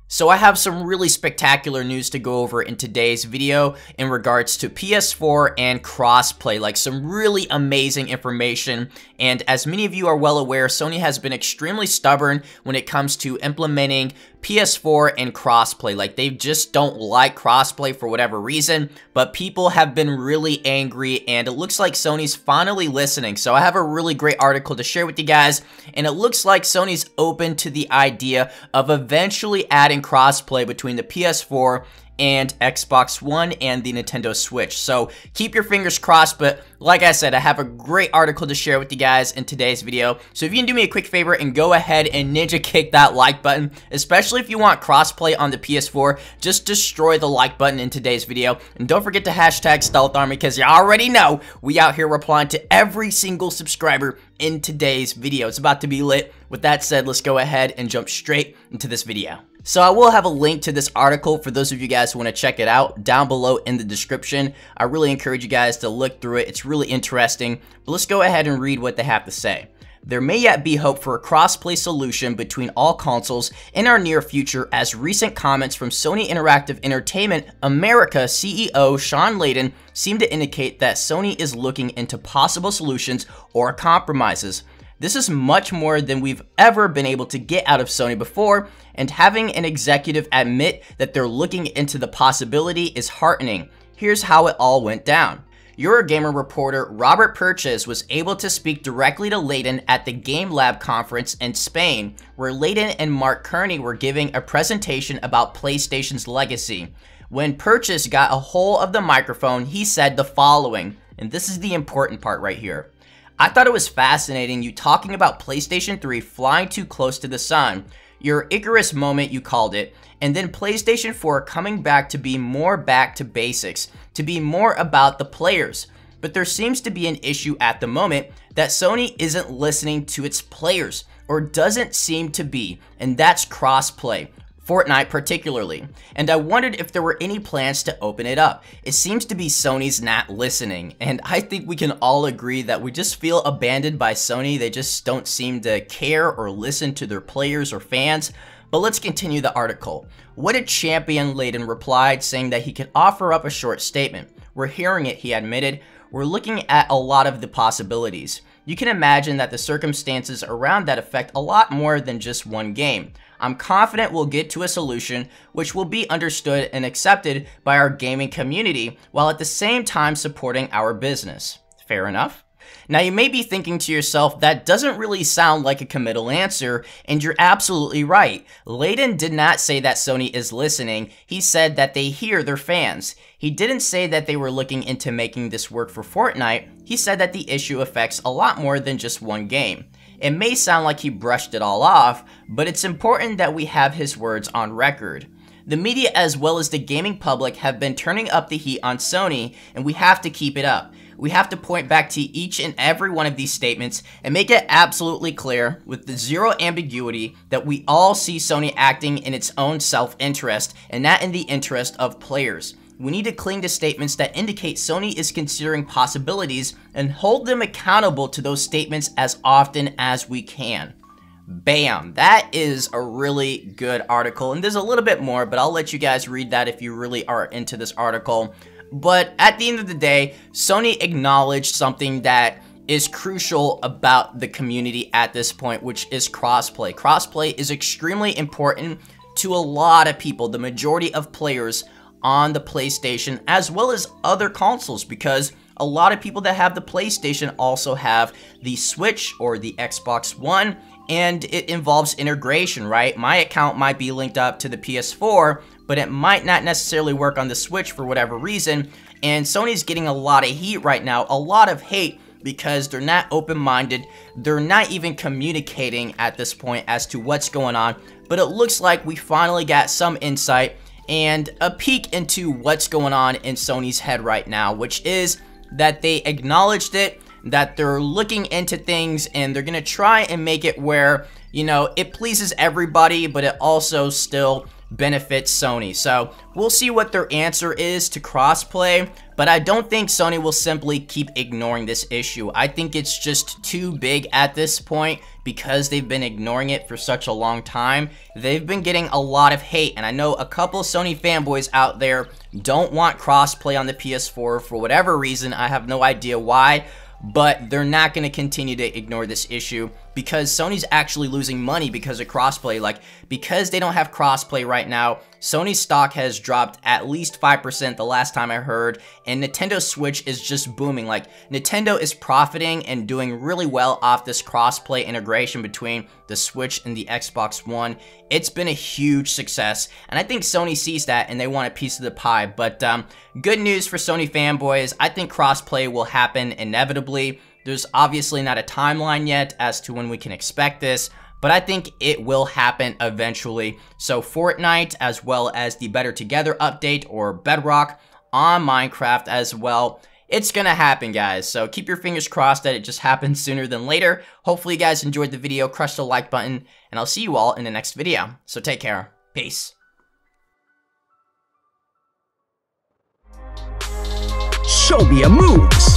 So I have some really spectacular news to go over in today's video in regards to PS4 and crossplay, like some really amazing information. And as many of you are well aware, Sony has been extremely stubborn when it comes to implementing PS4 and crossplay. Like, they just don't like crossplay for whatever reason, but people have been really angry, and it looks like Sony's finally listening. So I have a really great article to share with you guys, and it looks like Sony's open to the idea of eventually adding crossplay between the PS4 and Xbox One and the Nintendo Switch. So keep your fingers crossed, but like I said, I have a great article to share with you guys in today's video. So if you can do me a quick favor and go ahead and ninja kick that like button, especially if you want crossplay on the PS4, just destroy the like button in today's video. And don't forget to hashtag Stealth Army, because you already know we out here replying to every single subscriber in today's video. It's about to be lit. With that said, let's go ahead and jump straight into this video. So I will have a link to this article for those of you guys who want to check it out down below in the description. I really encourage you guys to look through it. It's really interesting. But let's go ahead and read what they have to say. There may yet be hope for a cross-play solution between all consoles in our near future, as recent comments from Sony Interactive Entertainment America CEO Shawn Layden seem to indicate that Sony is looking into possible solutions or compromises. This is much more than we've ever been able to get out of Sony before, and having an executive admit that they're looking into the possibility is heartening. Here's how it all went down. Eurogamer reporter Robert Purchese was able to speak directly to Layden at the Gamelab conference in Spain, where Layden and Mark Cerny were giving a presentation about PlayStation's legacy. When Purchese got a hold of the microphone, he said the following, and this is the important part right here. I thought it was fascinating you talking about PlayStation 3 flying too close to the sun, your Icarus moment you called it, and then PlayStation 4 coming back to be more back to basics, to be more about the players. But there seems to be an issue at the moment that Sony isn't listening to its players, or doesn't seem to be, and that's crossplay. Fortnite particularly, and I wondered if there were any plans to open it up. It seems to be Sony's not listening, and I think we can all agree that we just feel abandoned by Sony. They just don't seem to care or listen to their players or fans. But let's continue the article. What a champion, Layden replied, saying that he could offer up a short statement. We're hearing it, he admitted. We're looking at a lot of the possibilities. You can imagine that the circumstances around that affect a lot more than just one game. I'm confident we'll get to a solution which will be understood and accepted by our gaming community, while at the same time supporting our business. Fair enough? Now you may be thinking to yourself, that doesn't really sound like a committal answer, and you're absolutely right. Layden did not say that Sony is listening, he said that they hear their fans. He didn't say that they were looking into making this work for Fortnite, he said that the issue affects a lot more than just one game. It may sound like he brushed it all off, but it's important that we have his words on record. The media as well as the gaming public have been turning up the heat on Sony, and we have to keep it up. We have to point back to each and every one of these statements and make it absolutely clear with the zero ambiguity that we all see Sony acting in its own self-interest and not in the interest of players. We need to cling to statements that indicate Sony is considering possibilities and hold them accountable to those statements as often as we can. Bam! That is a really good article, and there's a little bit more, but I'll let you guys read that if you really are into this article. But at the end of the day, Sony acknowledged something that is crucial about the community at this point, which is crossplay. Crossplay is extremely important to a lot of people, the majority of players on the PlayStation as well as other consoles, because a lot of people that have the PlayStation also have the Switch or the Xbox One, and it involves integration, right? My account might be linked up to the PS4, but it might not necessarily work on the Switch for whatever reason, and Sony's getting a lot of heat right now, a lot of hate, because they're not open-minded, they're not even communicating at this point as to what's going on. But it looks like we finally got some insight and a peek into what's going on in Sony's head right now, which is that they acknowledged it, that they're looking into things, and they're gonna try and make it where, you know, it pleases everybody, but it also still benefit Sony. So we'll see what their answer is to crossplay, but I don't think Sony will simply keep ignoring this issue. I think it's just too big at this point because they've been ignoring it for such a long time. They've been getting a lot of hate, and I know a couple Sony fanboys out there don't want crossplay on the PS4 for whatever reason. I have no idea why, but they're not going to continue to ignore this issue because Sony's actually losing money because of crossplay. Like, because they don't have crossplay right now, Sony's stock has dropped at least 5% the last time I heard, and Nintendo Switch is just booming. Like, Nintendo is profiting and doing really well off this crossplay integration between the Switch and the Xbox One. It's been a huge success, and I think Sony sees that and they want a piece of the pie. But good news for Sony fanboys. I think crossplay will happen inevitably. There's obviously not a timeline yet as to when we can expect this, but I think it will happen eventually. So Fortnite, as well as the Better Together update or Bedrock on Minecraft as well, it's gonna happen, guys. So keep your fingers crossed that it just happens sooner than later. Hopefully you guys enjoyed the video, crush the like button, and I'll see you all in the next video. So take care. Peace. Show me your moves.